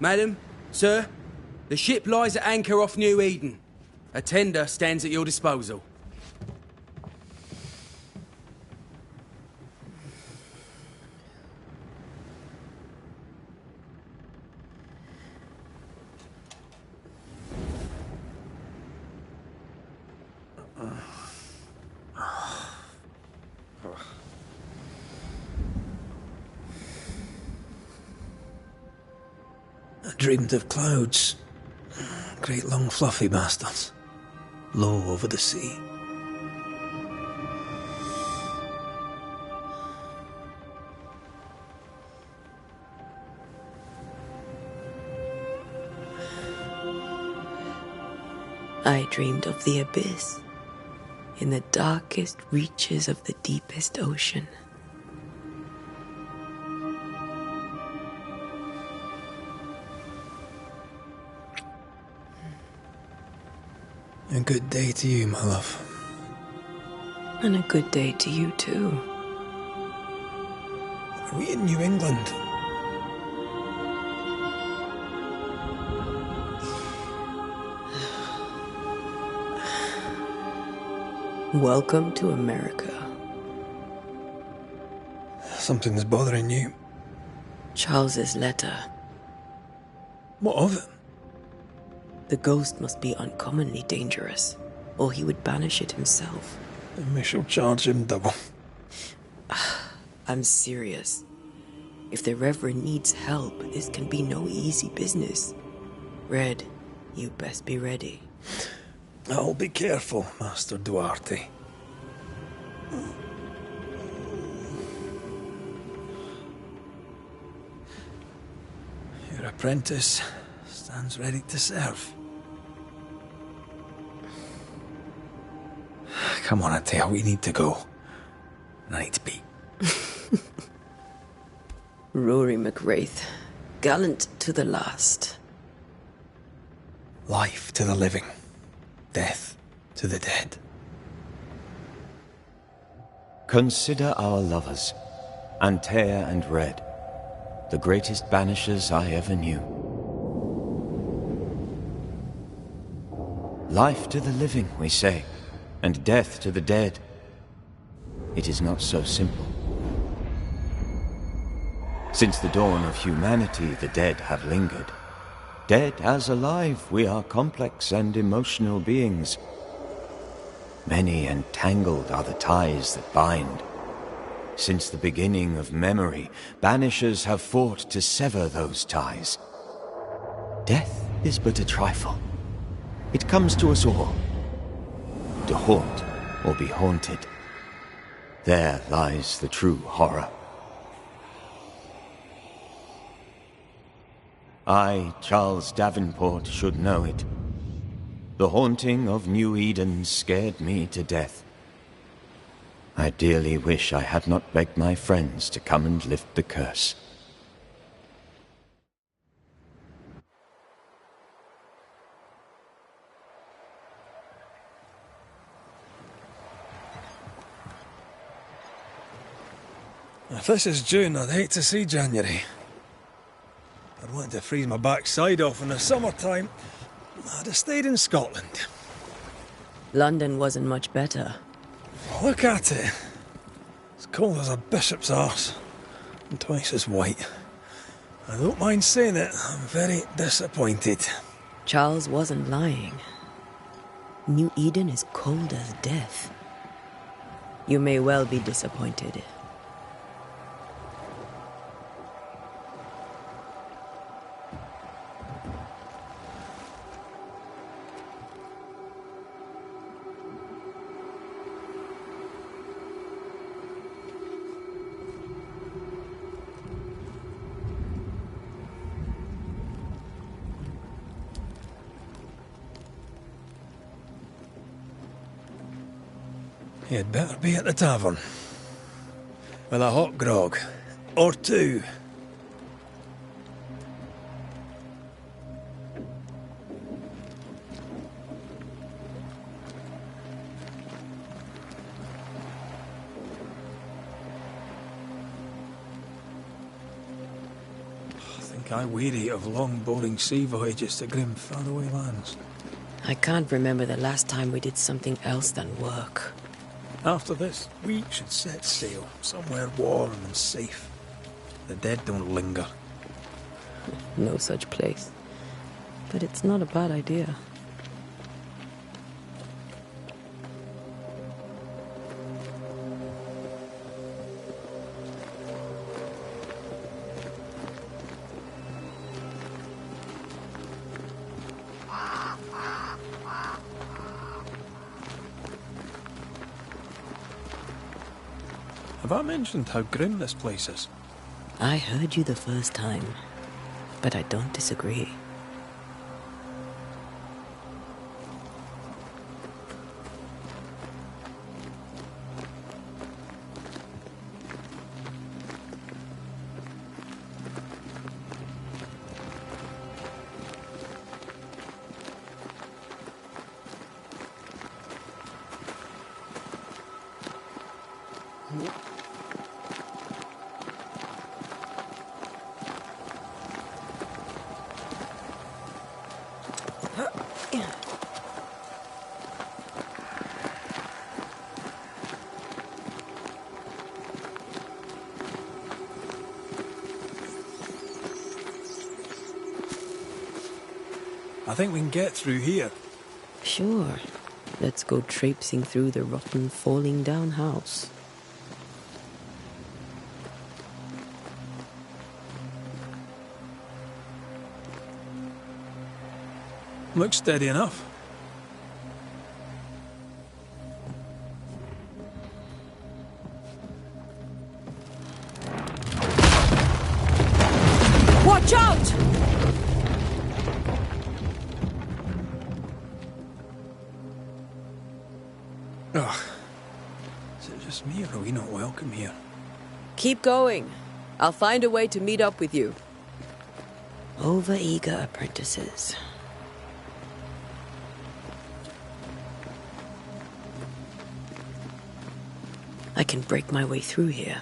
Madam, sir, the ship lies at anchor off New Eden. A tender stands at your disposal. I dreamed of clouds. Great long fluffy bastards. Low over the sea. I dreamed of the abyss, in the darkest reaches of the deepest ocean. A good day to you, my love. And a good day to you too. Are we in New England? Welcome to America. Something's bothering you. Charles's letter. What of it? The ghost must be uncommonly dangerous, or he would banish it himself. And we shall charge him double. I'm serious. If the Reverend needs help, this can be no easy business. Red, you best be ready. I'll be careful, Master Duarte. Your apprentice stands ready to serve. Come on, Atea, we need to go. I need to be. Rory McWraith, gallant to the last. Life to the living, death to the dead. Consider our lovers, Antea and Red, the greatest banishers I ever knew. Life to the living, we say, and death to the dead. It is not so simple. Since the dawn of humanity, the dead have lingered. Dead as alive, we are complex and emotional beings. Many and tangled are the ties that bind. Since the beginning of memory, banishers have fought to sever those ties. Death is but a trifle. It comes to us all. To haunt or be haunted. There lies the true horror. I, Charles Davenport, should know it. The haunting of New Eden scared me to death. I dearly wish I had not begged my friends to come and lift the curse. If this is June, I'd hate to see January. I'd want to freeze my backside off in the summertime. I'd have stayed in Scotland. London wasn't much better. Look at it. As cold as a bishop's arse. And twice as white. I don't mind saying it, I'm very disappointed. Charles wasn't lying. New Eden is cold as death. You may well be disappointed. You'd better be at the tavern. With a hot grog. Or two. I think think I weary of long, boring sea voyages to grim, faraway lands. I can't remember the last time we did something else than work. After this, we should set sail somewhere warm and safe. The dead don't linger. No such place. But it's not a bad idea. Have I mentioned how grim this place is? I heard you the first time, but I don't disagree. I think we can get through here. Sure. Let's go traipsing through the rotten, falling down house. Looks steady enough. Watch out! Ugh. Is it just me, or are we not welcome here? Keep going. I'll find a way to meet up with you. Over-eager apprentices. I can break my way through here.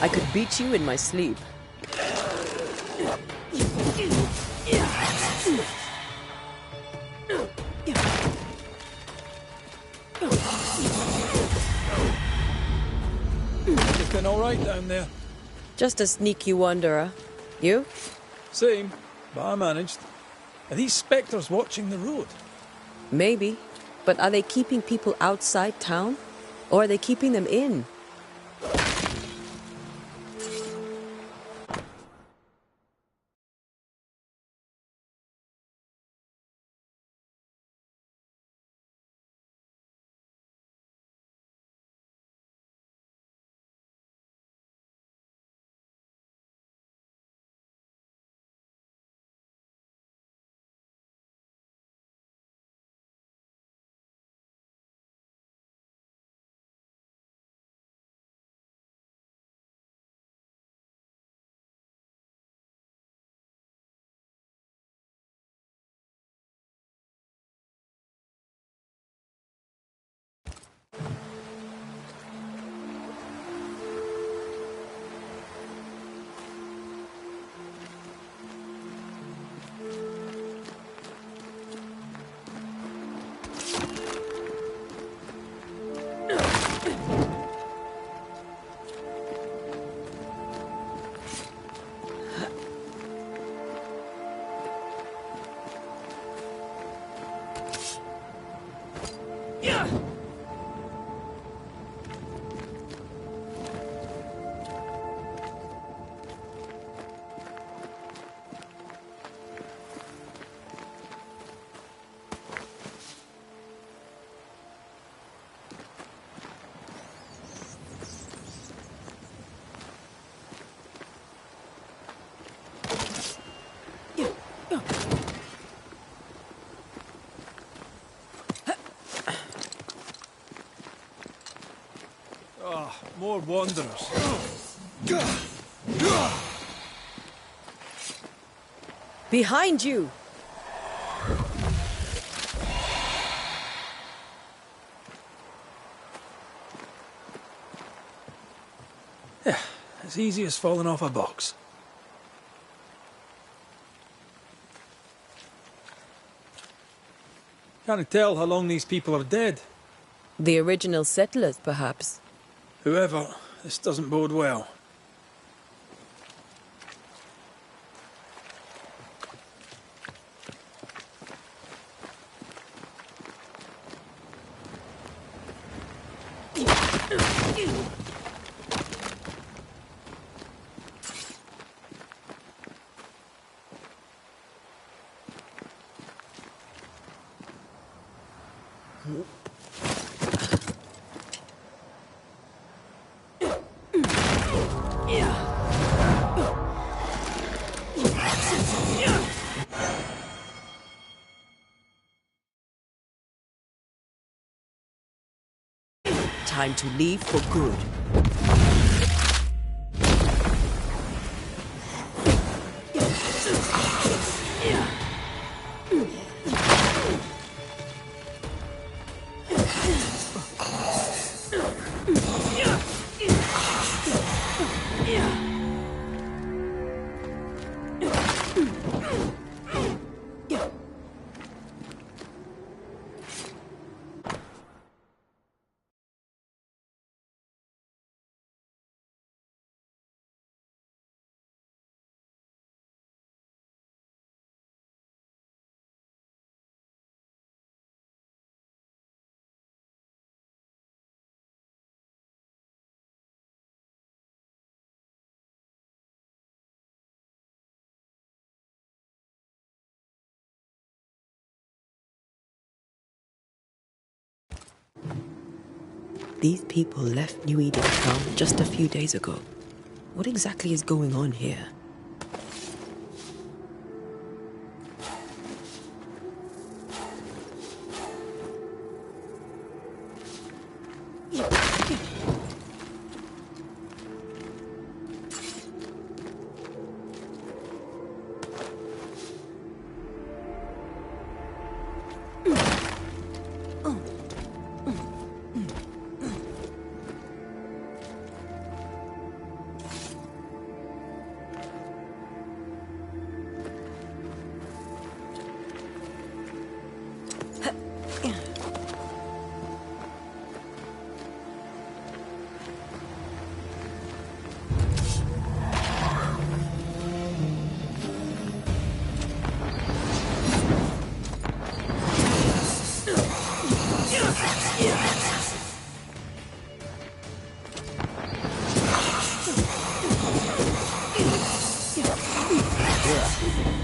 I could beat you in my sleep. Looking all right down there. Just a sneaky wanderer. You? Same, but I managed. Are these spectres watching the road? Maybe. But are they keeping people outside town? Or are they keeping them in? Ah, more wanderers. Behind you! Yeah, as easy as falling off a box. Can't tell how long these people are dead. The original settlers, perhaps. Whoever, this doesn't bode well. Time to leave for good. These people left New Eden town just a few days ago. What exactly is going on here?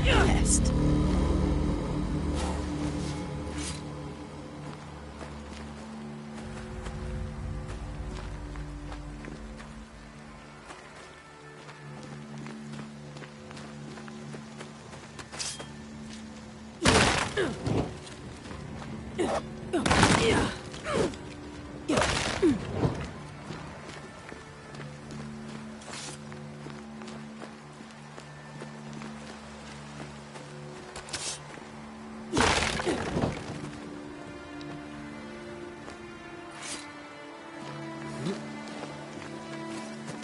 Pest.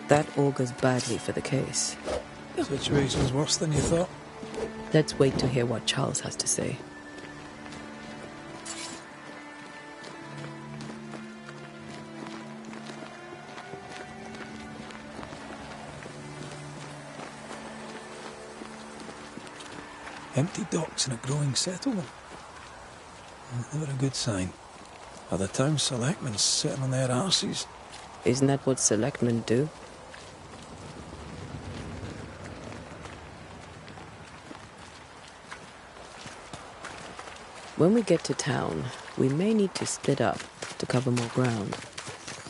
That augurs badly for the case. Situation's worse than you thought. Let's wait to hear what Charles has to say. Empty docks in a growing settlement. Never a good sign. Are the town selectmen sitting on their arses? Isn't that what selectmen do? When we get to town, we may need to split up to cover more ground.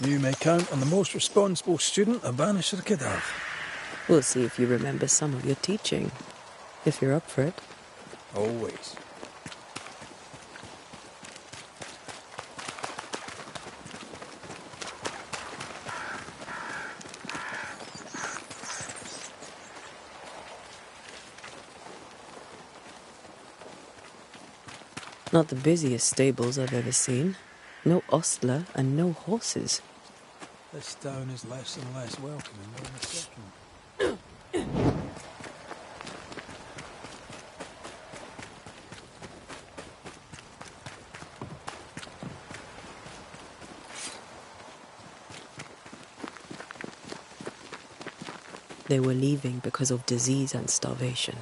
You may count on the most responsible student a Banisher could have. We'll see if you remember some of your teaching, if you're up for it. Always. Not the busiest stables I've ever seen. No ostler and no horses. This town is less and less welcoming by the second. They were leaving because of disease and starvation.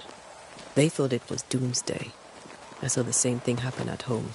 They thought it was doomsday. I saw the same thing happen at home.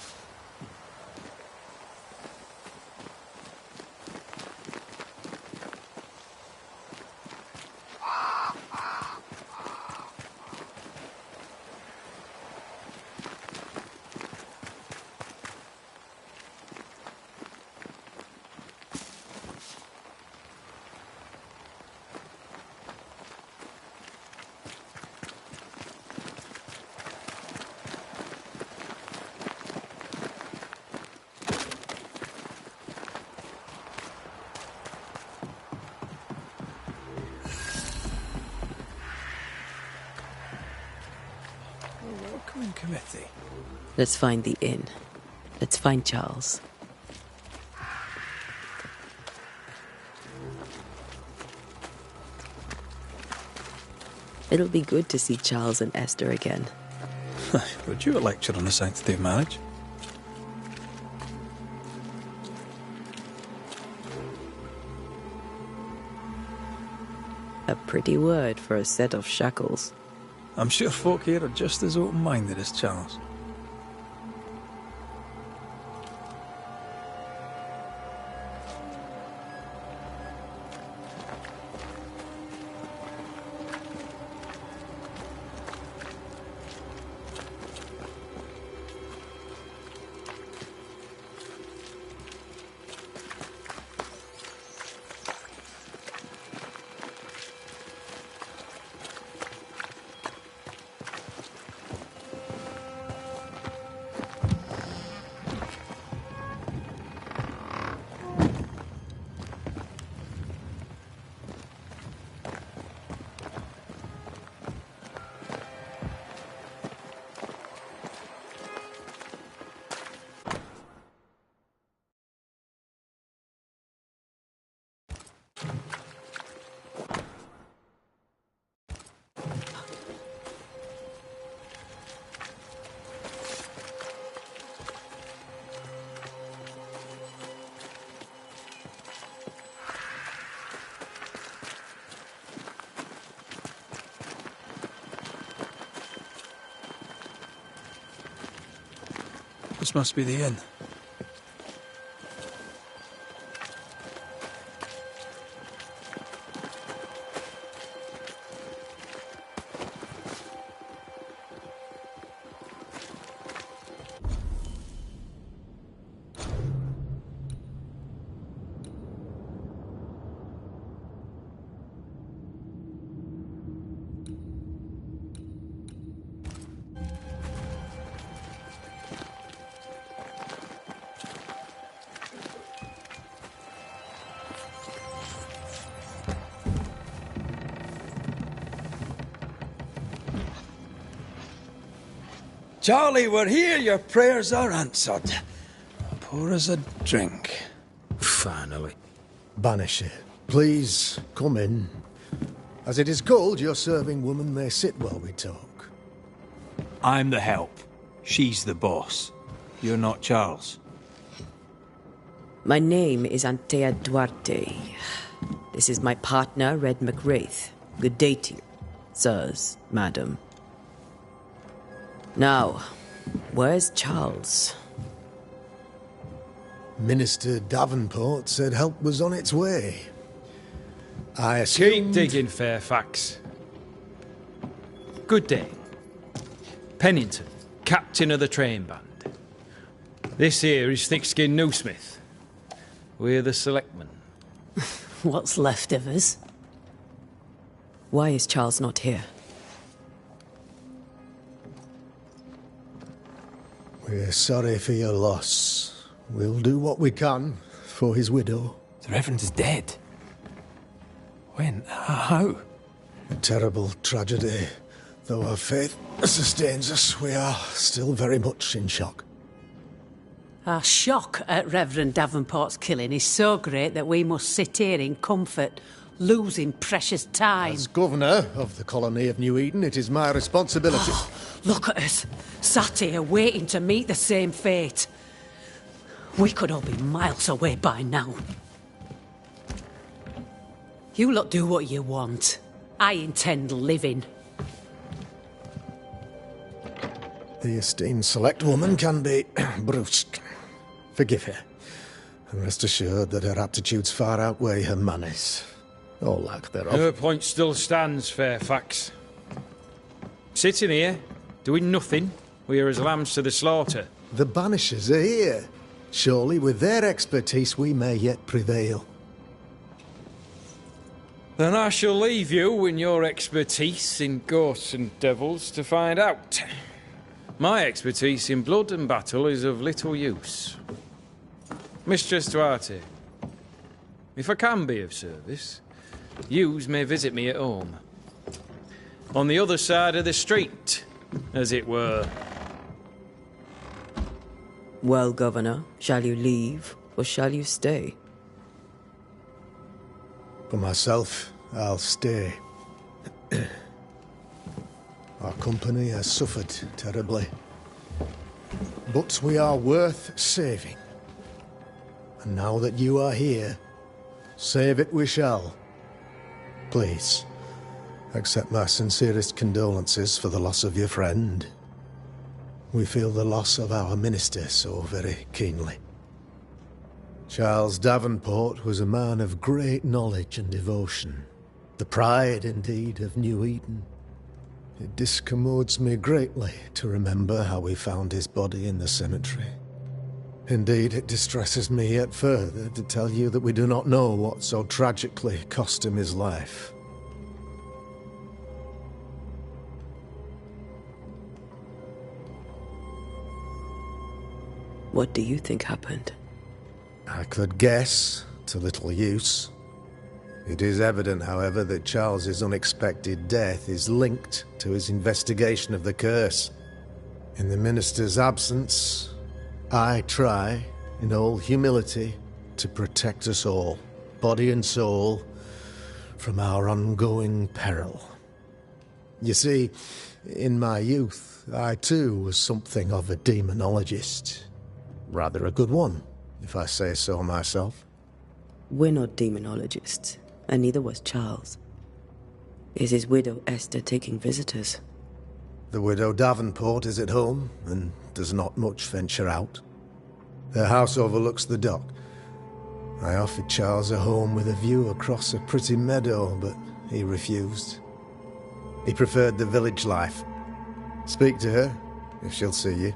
Welcoming committee. Let's find the inn. Let's find Charles. It'll be good to see Charles and Esther again. Would you a lecture on the sanctity of marriage? A pretty word for a set of shackles. I'm sure folk here are just as open-minded as Charles. This must be the inn. Charlie, we're here. Your prayers are answered. Pour us a drink. Finally. Banisher, please come in. As it is called, your serving woman may sit while we talk. I'm the help. She's the boss. You're not Charles. My name is Antea Duarte. This is my partner, Red McWraith. Good day to you, sirs, madam. Now, where's Charles? Minister Davenport said help was on its way. I assumed... Keep digging, Fairfax. Good day. Pennington, captain of the train band. This here is Thickskin Newsmith. We're the selectmen. What's left of us? Why is Charles not here? We're sorry for your loss. We'll do what we can for his widow. The Reverend is dead. When? How? A terrible tragedy. Though our faith sustains us, we are still very much in shock. Our shock at Reverend Davenport's killing is so great that we must sit here in comfort, losing precious time. As governor of the colony of New Eden, it is my responsibility... Look at us, sat here waiting to meet the same fate. We could all be miles away by now. You lot do what you want. I intend living. The esteemed select woman can be brusque. Forgive her. And rest assured that her aptitudes far outweigh her manners. Or lack thereof. Her point still stands, Fairfax. Sitting here, doing nothing, we are as lambs to the slaughter. The Banishers are here. Surely with their expertise we may yet prevail. Then I shall leave you and your expertise in ghosts and devils to find out. My expertise in blood and battle is of little use. Mistress Duarte, if I can be of service, yous may visit me at home. On the other side of the street, as it were. Well, Governor, shall you leave or shall you stay? For myself, I'll stay. Our company has suffered terribly. But we are worth saving. And now that you are here, save it we shall. Please, accept my sincerest condolences for the loss of your friend. We feel the loss of our minister so very keenly. Charles Davenport was a man of great knowledge and devotion. The pride, indeed, of New Eden. It discommodes me greatly to remember how we found his body in the cemetery. Indeed, it distresses me yet further to tell you that we do not know what so tragically cost him his life. What do you think happened? I could guess, to little use. It is evident, however, that Charles's unexpected death is linked to his investigation of the curse. In the minister's absence, I try, in all humility, to protect us all, body and soul, from our ongoing peril. You see, in my youth, I too was something of a demonologist. Rather a good one, if I say so myself. We're not demonologists, and neither was Charles. Is his widow Esther taking visitors? The widow Davenport is at home, and does not much venture out. Their house overlooks the dock. I offered Charles a home with a view across a pretty meadow, but he refused. He preferred the village life. Speak to her, if she'll see you.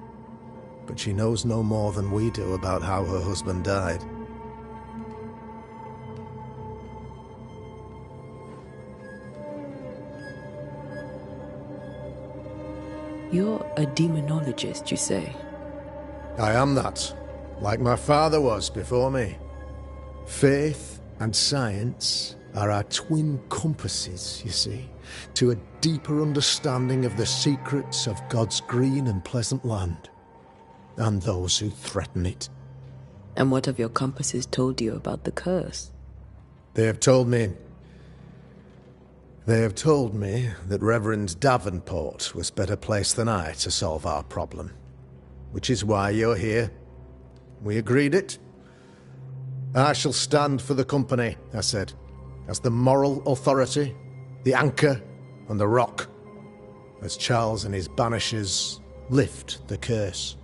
But she knows no more than we do about how her husband died. You're a demonologist, you say? I am that, like my father was before me. Faith and science are our twin compasses, you see, to a deeper understanding of the secrets of God's green and pleasant land, and those who threaten it. And what have your compasses told you about the curse? They have told me that Reverend Davenport was better placed than I to solve our problem. Which is why you're here. We agreed it. I shall stand for the company, I said, as the moral authority, the anchor, and the rock, as Charles and his Banishers lift the curse.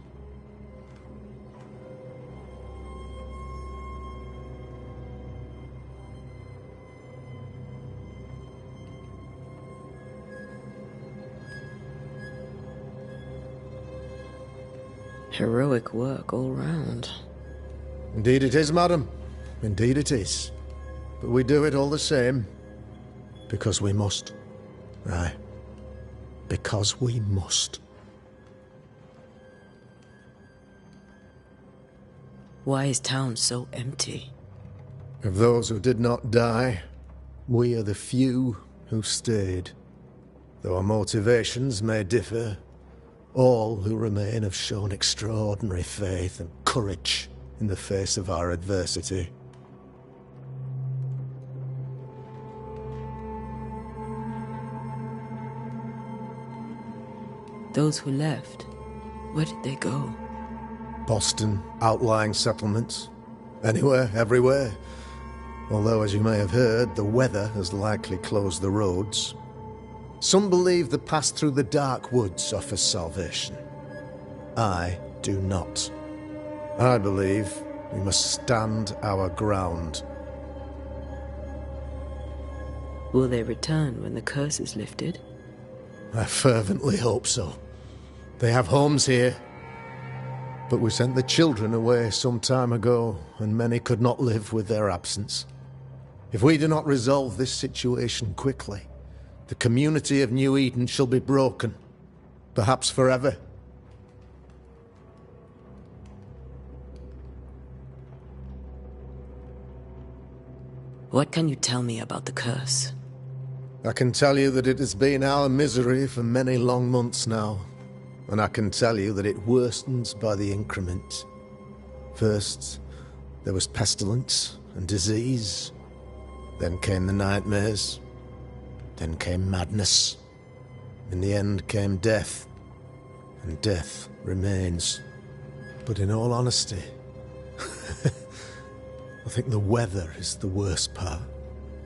Heroic work all round. Indeed it is, madam. Indeed it is. But we do it all the same. Because we must. Aye. Because we must. Why is town so empty? Of those who did not die, we are the few who stayed. Though our motivations may differ, all who remain have shown extraordinary faith and courage in the face of our adversity. Those who left, where did they go? Boston, outlying settlements. Anywhere, everywhere. Although, as you may have heard, the weather has likely closed the roads. Some believe the path through the dark woods offers salvation. I do not. I believe we must stand our ground. Will they return when the curse is lifted? I fervently hope so. They have homes here. But we sent the children away some time ago, and many could not live with their absence. If we do not resolve this situation quickly, the community of New Eden shall be broken, perhaps forever. What can you tell me about the curse? I can tell you that it has been our misery for many long months now, and I can tell you that it worstens by the increment. First, there was pestilence and disease. Then came the nightmares. Then came madness. In the end came death. And death remains. But in all honesty, I think the weather is the worst part.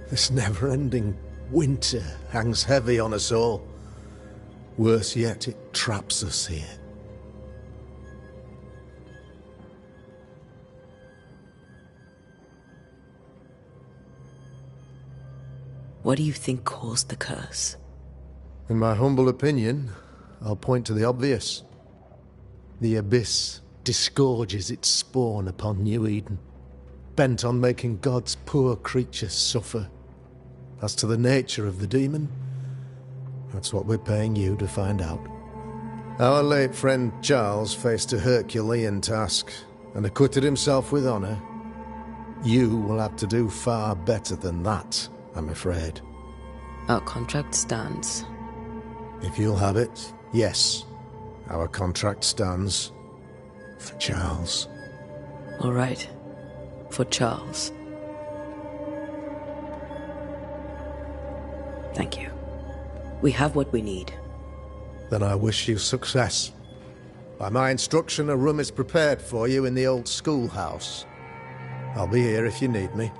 This never-ending winter hangs heavy on us all. Worse yet, it traps us here. What do you think caused the curse? In my humble opinion, I'll point to the obvious. The Abyss disgorges its spawn upon New Eden, bent on making God's poor creatures suffer. As to the nature of the demon, that's what we're paying you to find out. Our late friend Charles faced a Herculean task and acquitted himself with honor. You will have to do far better than that, I'm afraid. Our contract stands. If you'll have it, yes. Our contract stands for Charles. All right. For Charles. Thank you. We have what we need. Then I wish you success. By my instruction, a room is prepared for you in the old schoolhouse. I'll be here if you need me.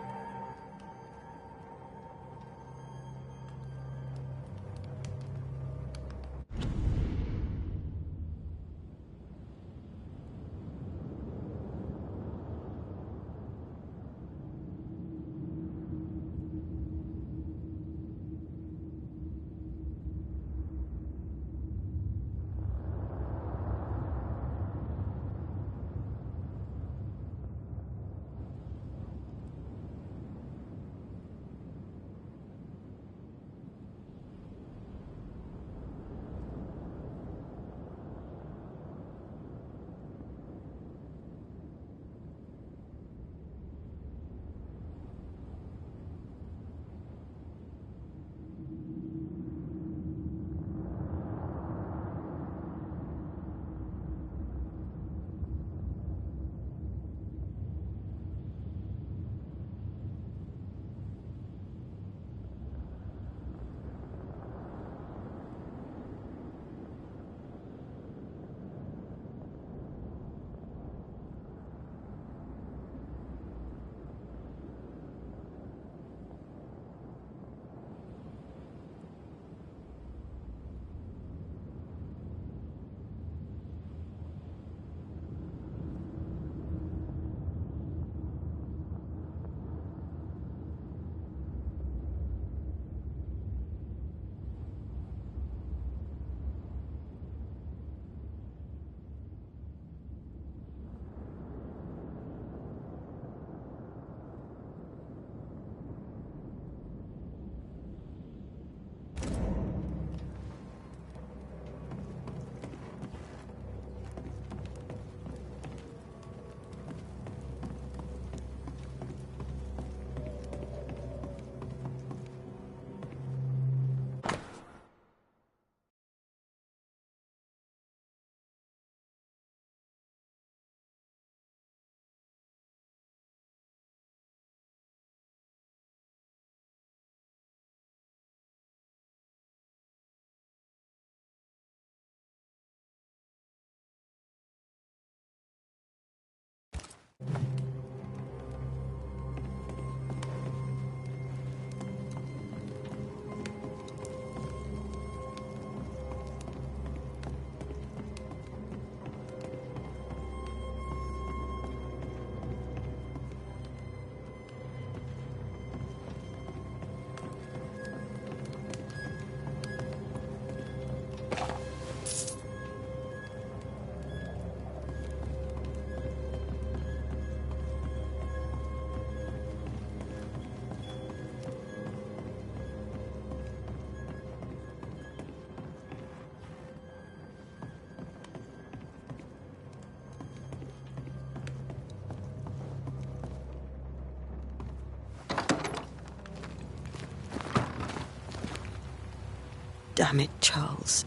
Damn it, Charles.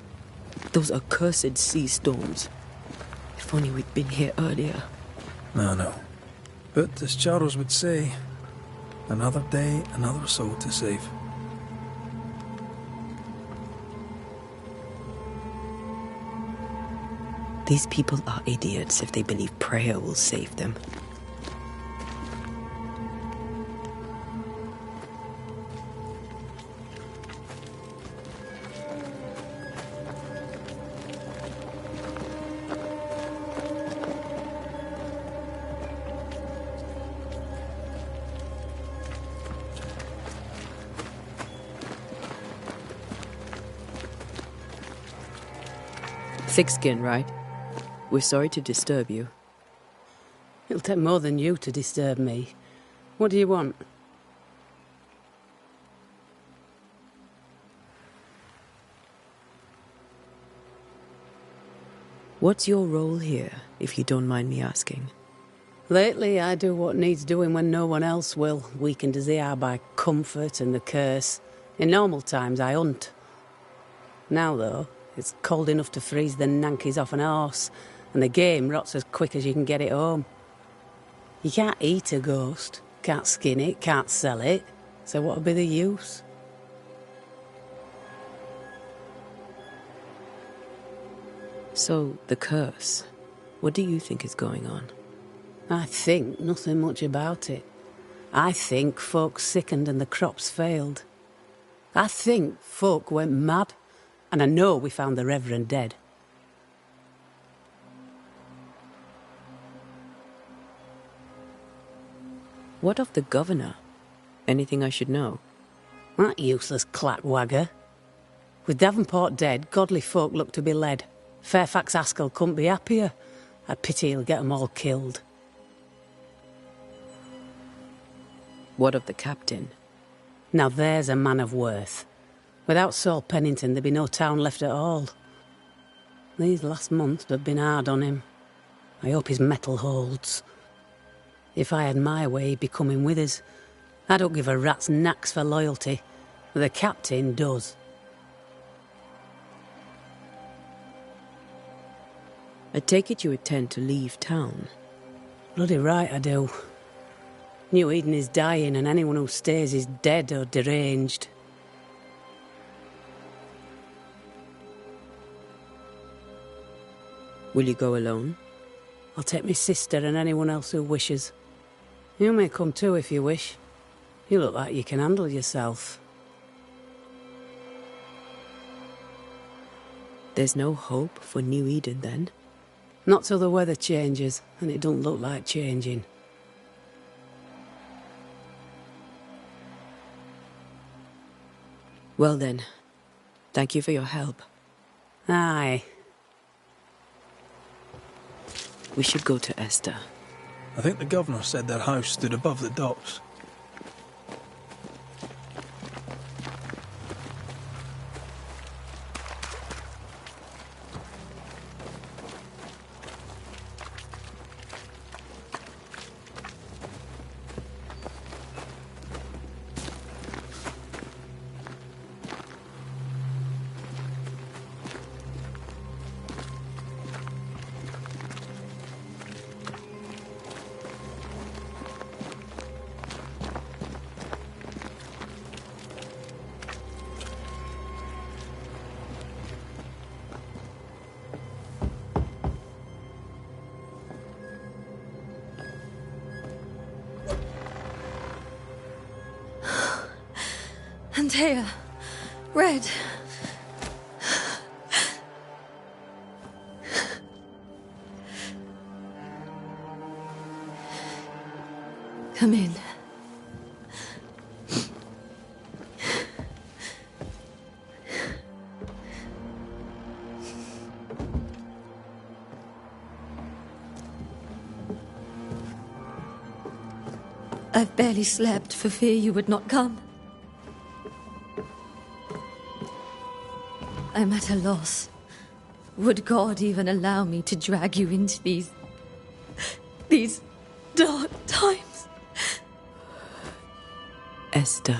Those accursed sea storms. If only we'd been here earlier. No. But as Charles would say, another day, another soul to save. These people are idiots if they believe prayer will save them. Thick skin, right? We're sorry to disturb you. It'll take more than you to disturb me. What do you want? What's your role here, if you don't mind me asking? Lately, I do what needs doing when no one else will, weakened as they are by comfort and the curse. In normal times, I hunt. Now, though, it's cold enough to freeze the nankies off an horse, and the game rots as quick as you can get it home. You can't eat a ghost, can't skin it, can't sell it, so what'll be the use? So, the curse. What do you think is going on? I think nothing much about it. I think folk sickened and the crops failed. I think folk went mad, and I know we found the Reverend dead. What of the governor? Anything I should know? That useless clackwagger. With Davenport dead, godly folk look to be led. Fairfax Askell couldn't be happier. I pity he'll get 'em all killed. What of the captain? Now there's a man of worth. Without Saul Pennington, there'd be no town left at all. These last months have been hard on him. I hope his mettle holds. If I had my way, he'd be coming with us. I don't give a rat's knacks for loyalty, but the captain does. I take it you intend to leave town. Bloody right I do. New Eden is dying, and anyone who stays is dead or deranged. Will you go alone? I'll take my sister and anyone else who wishes. You may come too if you wish. You look like you can handle yourself. There's no hope for New Eden, then? Not till the weather changes, and it don't look like changing. Well then, thank you for your help. Aye. We should go to Esther. I think the governor said their house stood above the docks. Antea, Red. Come in. I've barely slept for fear you would not come. I'm at a loss. Would God even allow me to drag you into these dark times? Esther,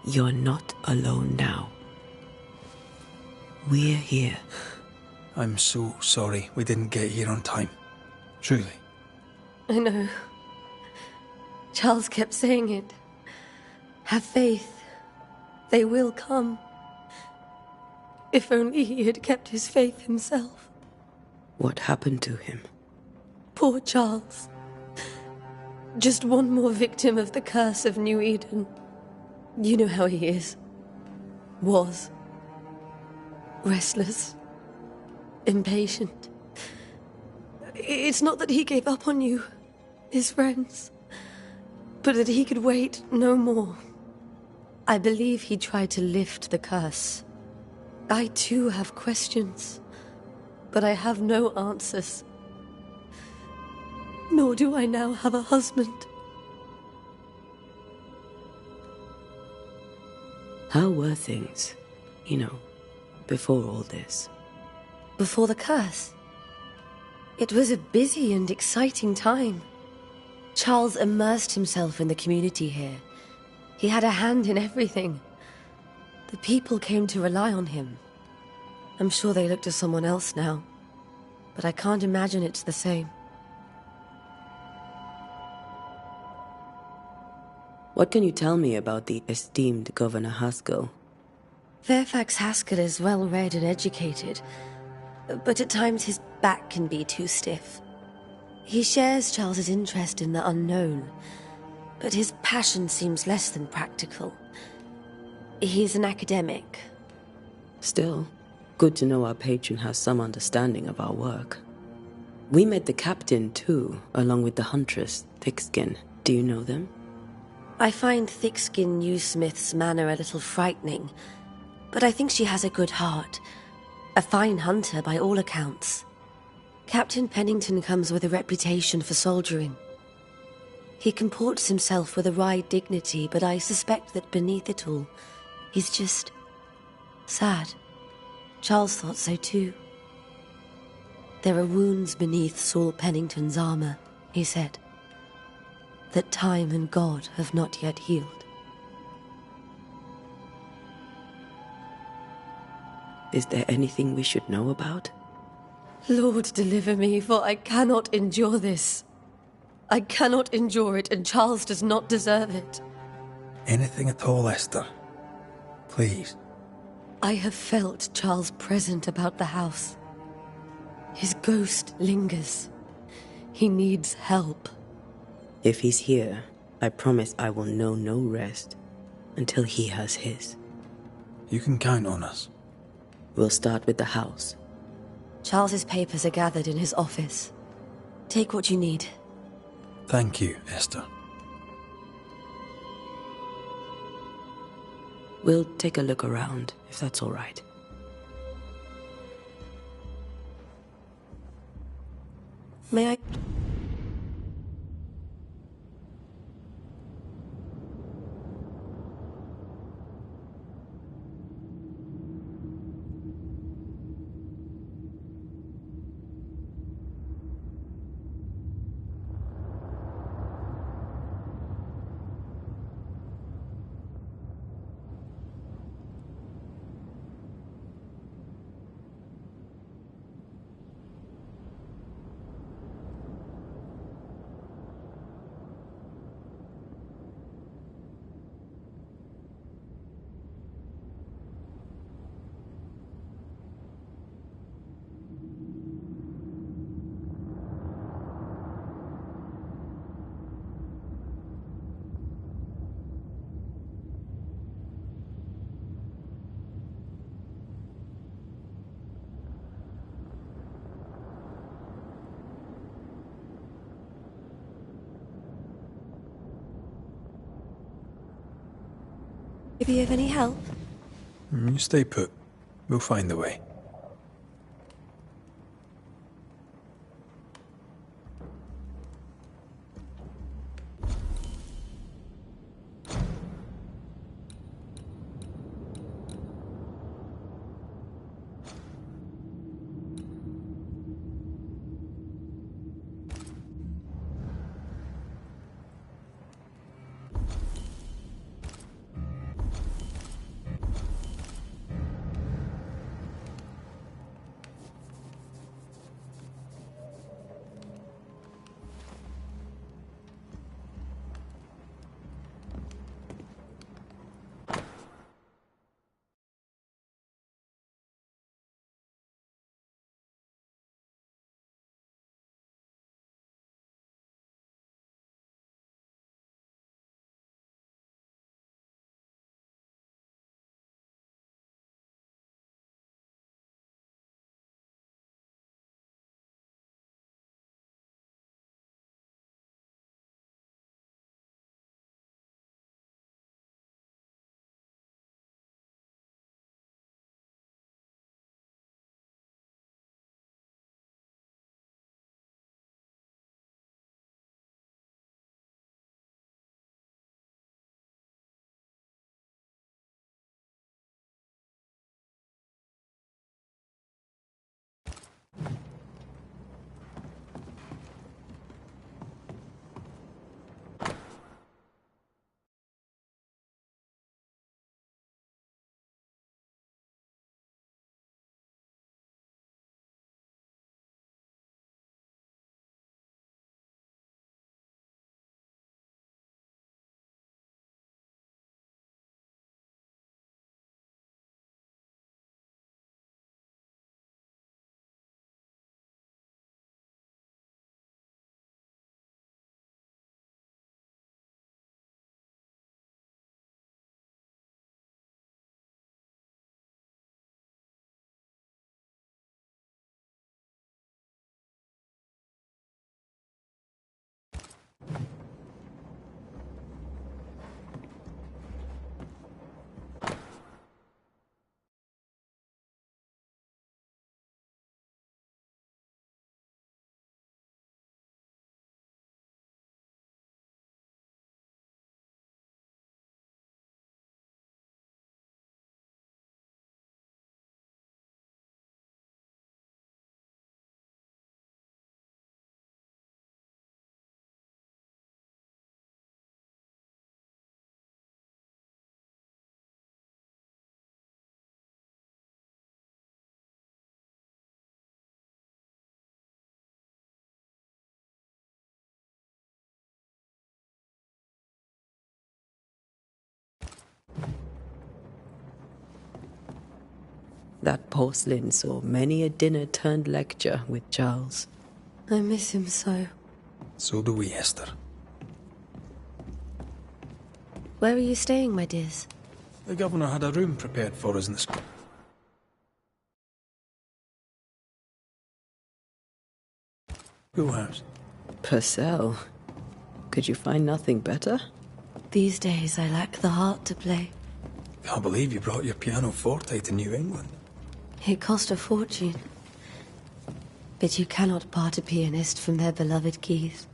you're not alone now. We're here. I'm so sorry we didn't get here on time. Truly. I know. Charles kept saying it. Have faith. They will come. If only he had kept his faith himself. What happened to him? Poor Charles. Just one more victim of the curse of New Eden. You know how he is. Was. Restless. Impatient. It's not that he gave up on you, his friends, but that he could wait no more. I believe he tried to lift the curse. I too have questions, but I have no answers. Nor do I now have a husband. How were things, before all this? Before the curse? It was a busy and exciting time. Charles immersed himself in the community here. He had a hand in everything. The people came to rely on him. I'm sure they look to someone else now, but I can't imagine it's the same. What can you tell me about the esteemed Governor Haskell? Fairfax Haskell is well-read and educated, but at times his back can be too stiff. He shares Charles's interest in the unknown, but his passion seems less than practical. He's an academic. Still, good to know our patron has some understanding of our work. We met the captain, too, along with the huntress, Thickskin. Do you know them? I find Thickskin Newsmith's manner a little frightening, but I think she has a good heart. A fine hunter by all accounts. Captain Pennington comes with a reputation for soldiering. He comports himself with a wry dignity, but I suspect that beneath it all, he's just sad. Charles thought so too. There are wounds beneath Saul Pennington's armor, he said, that time and God have not yet healed. Is there anything we should know about? Lord, deliver me, for I cannot endure this. I cannot endure it, and Charles does not deserve it. Anything at all, Esther. Please. I have felt Charles present about the house. His ghost lingers. He needs help. If he's here, I promise I will know no rest until he has his. You can count on us. We'll start with the house. Charles's papers are gathered in his office. Take what you need. Thank you, Esther. We'll take a look around, if that's all right. May I... be of any help? You stay put. We'll find the way. That porcelain saw many a dinner-turned-lecture with Charles. I miss him so. So do we, Esther. Where are you staying, my dears? The governor had a room prepared for us in the schoolhouse. Purcell. Could you find nothing better? These days I lack the heart to play. Can't believe you brought your pianoforte to New England. It cost a fortune. But you cannot part a pianist from their beloved keys.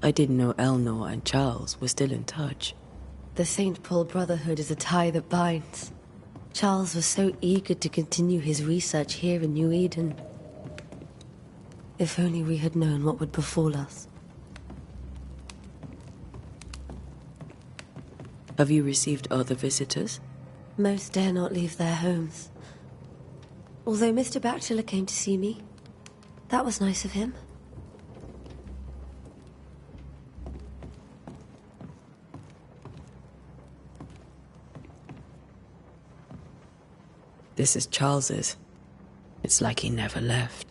I didn't know Eleanor and Charles were still in touch. The St. Paul Brotherhood is a tie that binds. Charles was so eager to continue his research here in New Eden. If only we had known what would befall us. Have you received other visitors? Most dare not leave their homes. Although Mr. Bachelor came to see me. That was nice of him. This is Charles's. It's like he never left.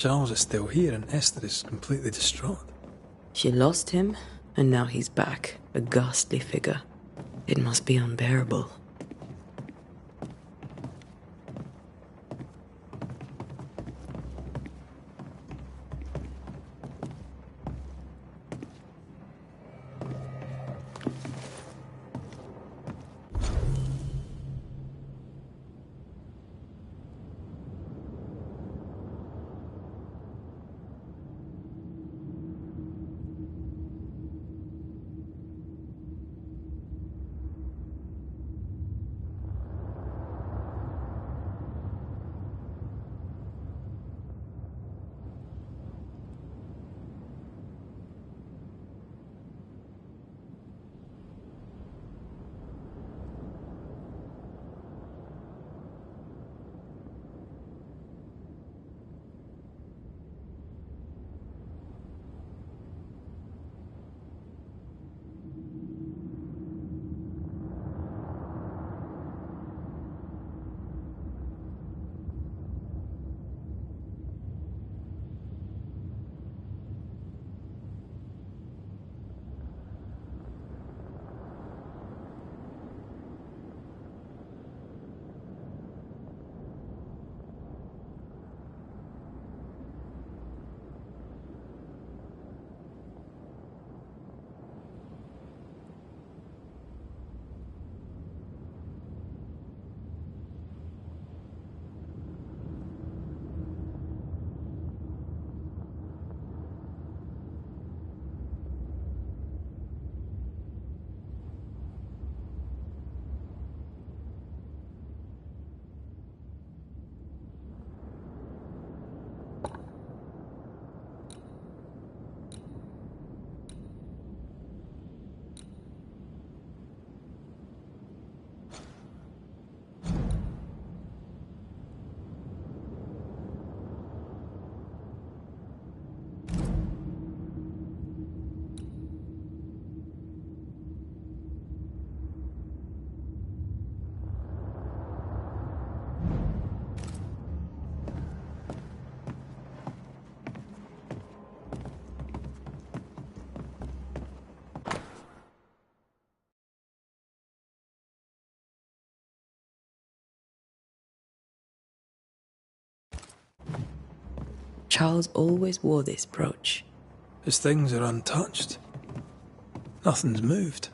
Charles is still here and Esther is completely distraught. She lost him, and now he's back, a ghastly figure. It must be unbearable. Charles always wore this brooch. His things are untouched. Nothing's moved.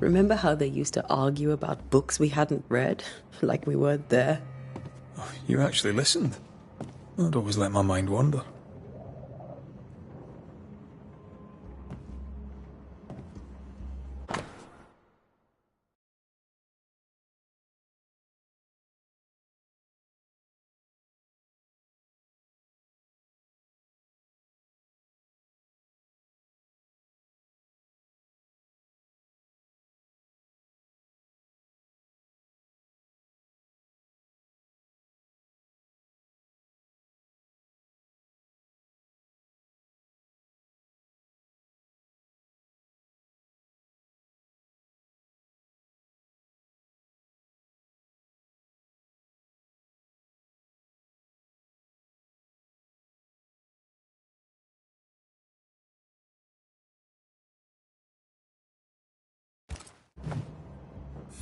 Remember how they used to argue about books we hadn't read? Like we weren't there? Oh, you actually listened. I'd always let my mind wander.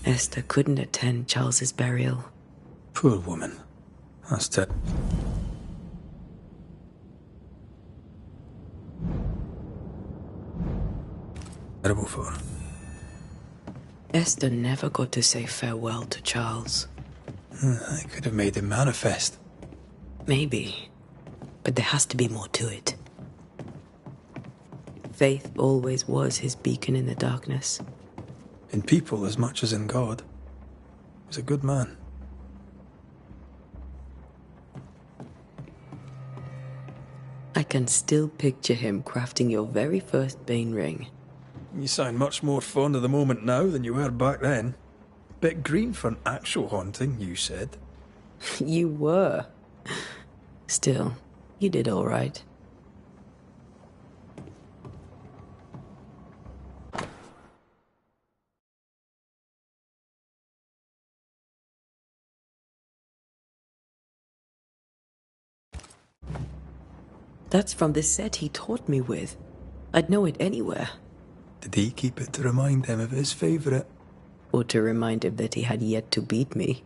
Esther couldn't attend Charles's burial. Poor woman. That's terrible for her. Esther never got to say farewell to Charles. I could have made him manifest. Maybe. But there has to be more to it. Faith always was his beacon in the darkness. In people as much as in God. He was a good man. I can still picture him crafting your very first Bane ring. You sound much more fond of the moment now than you were back then. Bit green for an actual haunting, you said. You were. Still, you did all right. That's from the set he taught me with. I'd know it anywhere. Did he keep it to remind him of his favourite? Or to remind him that he had yet to beat me.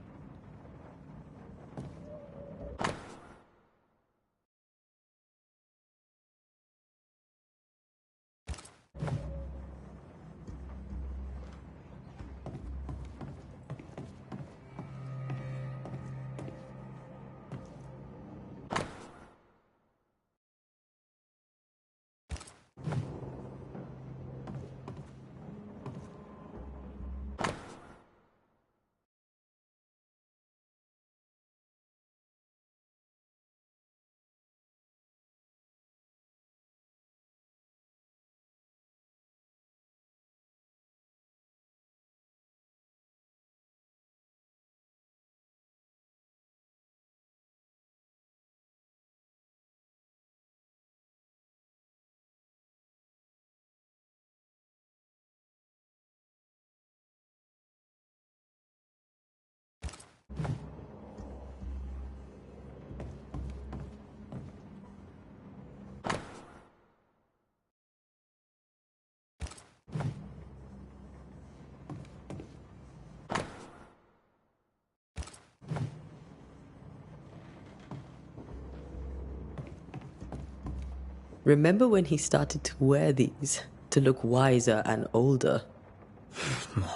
Remember when he started to wear these to look wiser and older?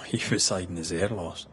He was hiding his hair loss.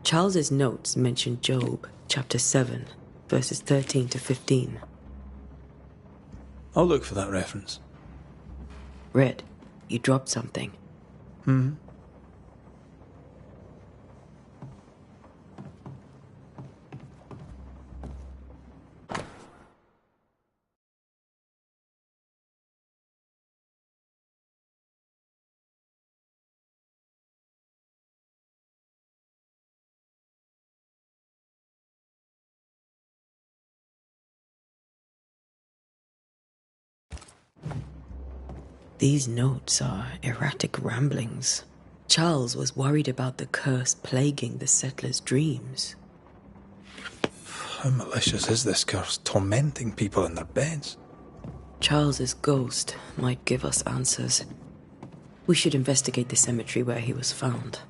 Charles's notes mention Job, chapter 7, verses 13 to 15. I'll look for that reference. Red, you dropped something. These notes are erratic ramblings. Charles was worried about the curse plaguing the settlers' dreams. How malicious is this curse, tormenting people in their beds? Charles's ghost might give us answers. We should investigate the cemetery where he was found.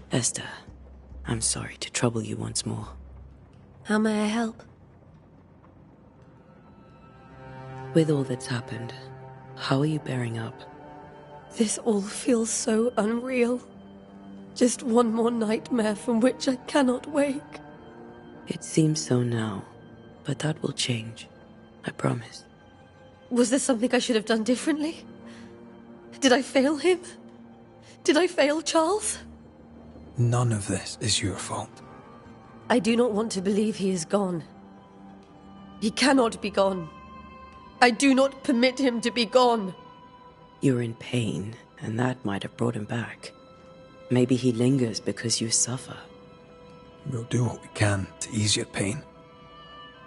Esther, I'm sorry to trouble you once more. How may I help? With all that's happened, how are you bearing up? This all feels so unreal. Just one more nightmare from which I cannot wake. It seems so now, but that will change. I promise. Was there something I should have done differently? Did I fail him? Did I fail Charles? None of this is your fault. I do not want to believe he is gone. He cannot be gone. I do not permit him to be gone. You're in pain, and that might have brought him back. Maybe he lingers because you suffer. We'll do what we can to ease your pain.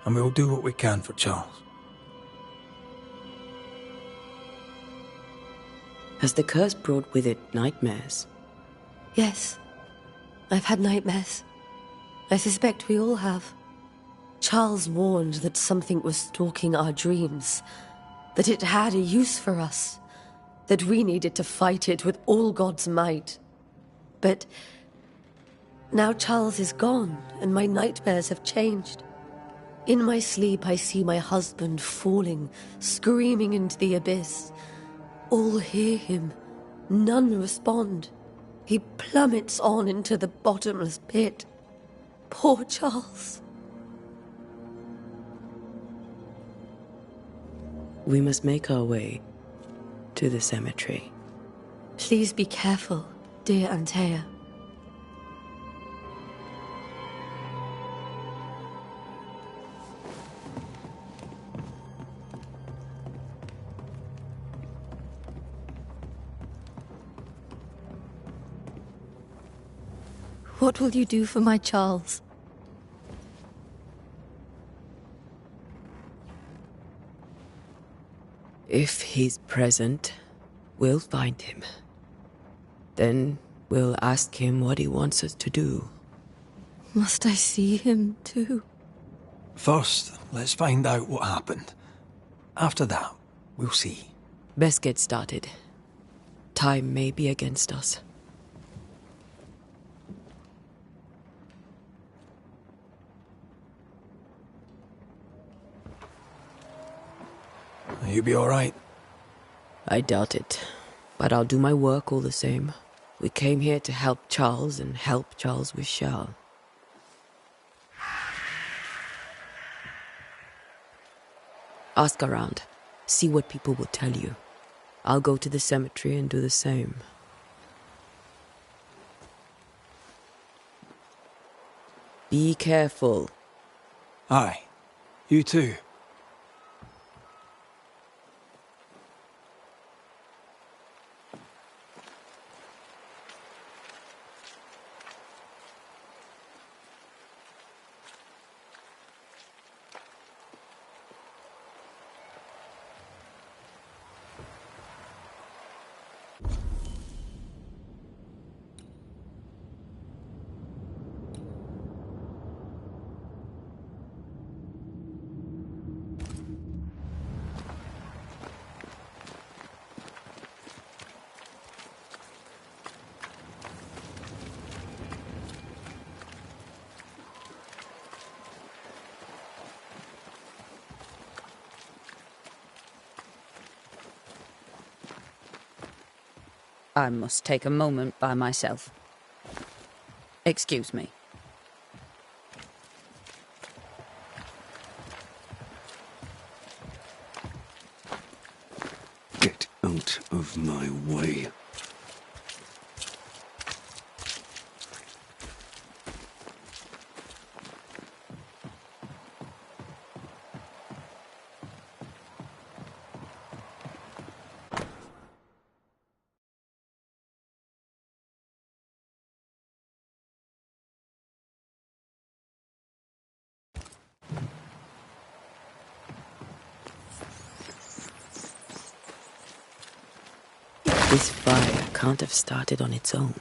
And we'll do what we can for Charles. Has the curse brought with it nightmares? Yes. I've had nightmares. I suspect we all have. Charles warned that something was stalking our dreams, that it had a use for us, that we needed to fight it with all God's might. But now Charles is gone, and my nightmares have changed. In my sleep, I see my husband falling, screaming into the abyss. All hear him. None respond. He plummets on into the bottomless pit. Poor Charles. We must make our way to the cemetery. Please be careful, dear Antea. What will you do for my Charles? If he's present, we'll find him. Then we'll ask him what he wants us to do. Must I see him too? First, let's find out what happened. After that, we'll see. Best get started. Time may be against us. You'll be all right. I doubt it, but I'll do my work all the same. We came here to help Charles, and help Charles we shall. Ask around. See what people will tell you. I'll go to the cemetery and do the same. Be careful. Aye. You too. I must take a moment by myself. Excuse me. Get out of my way. This fire can't have started on its own.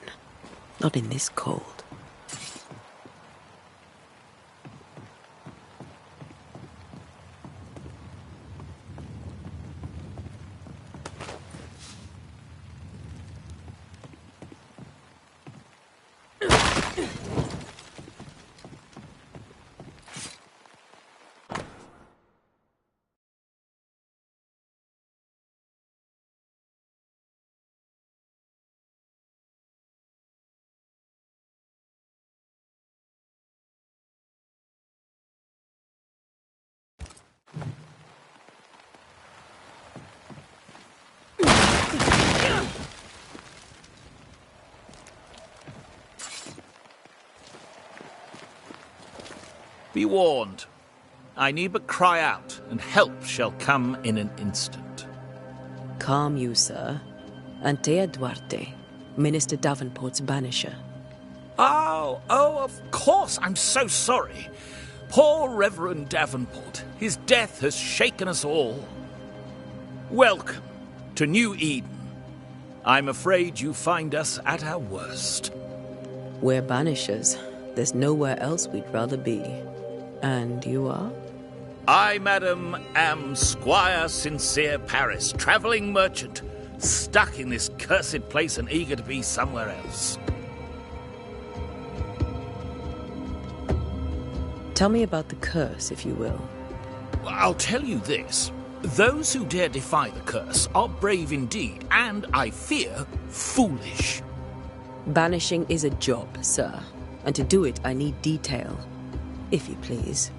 Not in this cold. Be warned. I need but cry out, and help shall come in an instant. Calm you, sir. Antea Duarte, Minister Davenport's banisher. Oh, of course. I'm so sorry. Poor Reverend Davenport. His death has shaken us all. Welcome to New Eden. I'm afraid you find us at our worst. We're banishers. There's nowhere else we'd rather be. And you are? I, madam, am Squire Sincere Paris, travelling merchant, stuck in this cursed place and eager to be somewhere else. Tell me about the curse, if you will. I'll tell you this. Those who dare defy the curse are brave indeed, and, I fear, foolish. Banishing is a job, sir. And to do it, I need detail. If you please.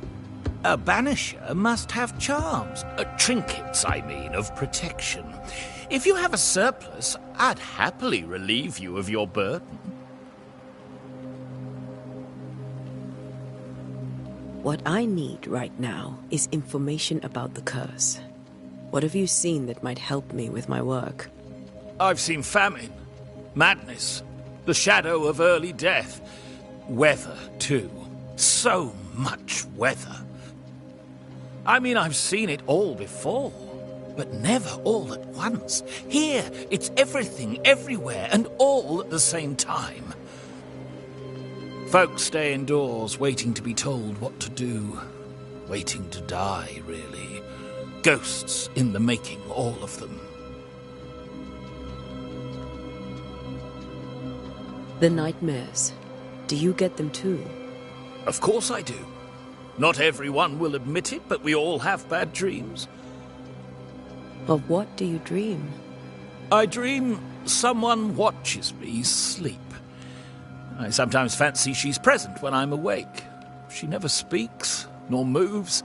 A banisher must have charms. Trinkets, I mean, of protection. If you have a surplus, I'd happily relieve you of your burden. What I need right now is information about the curse. What have you seen that might help me with my work? I've seen famine, madness, the shadow of early death, weather, too. So much weather. I mean, I've seen it all before, but never all at once. Here, it's everything, everywhere, and all at the same time. Folks stay indoors, waiting to be told what to do. Waiting to die, really. Ghosts in the making, all of them. The nightmares. Do you get them too? Of course I do. Not everyone will admit it, but we all have bad dreams. Of what do you dream? I dream someone watches me sleep. I sometimes fancy she's present when I'm awake. She never speaks, nor moves.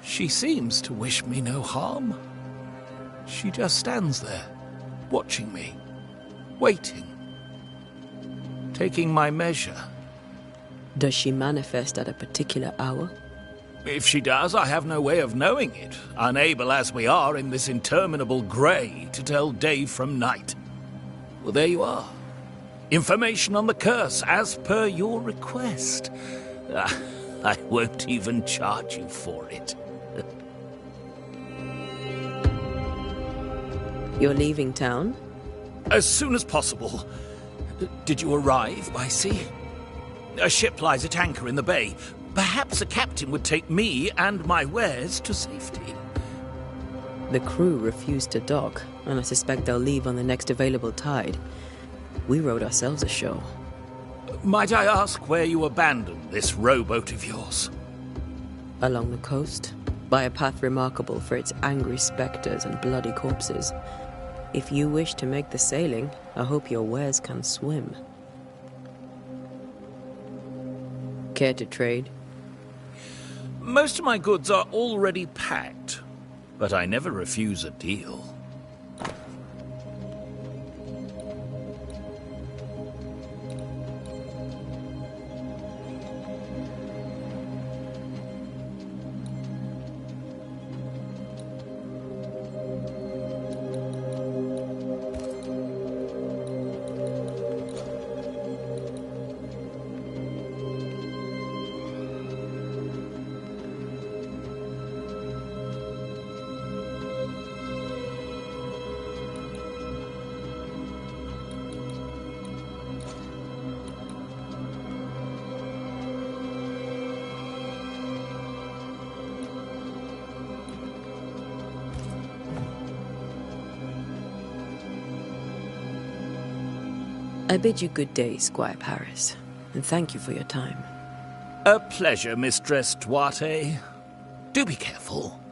She seems to wish me no harm. She just stands there, watching me, waiting, taking my measure. Does she manifest at a particular hour? If she does, I have no way of knowing it, unable as we are in this interminable grey to tell day from night. Well, there you are. Information on the curse, as per your request. I won't even charge you for it. You're leaving town? As soon as possible. Did you arrive by sea? A ship lies at anchor in the bay. Perhaps a captain would take me and my wares to safety. The crew refused to dock, and I suspect they'll leave on the next available tide. We rowed ourselves ashore. Might I ask where you abandoned this rowboat of yours? Along the coast, by a path remarkable for its angry spectres and bloody corpses. If you wish to make the sailing, I hope your wares can swim. Care to trade? Most of my goods are already packed, but I never refuse a deal. I bid you good day, Squire Paris, and thank you for your time. A pleasure, Mistress Duarte. Do be careful.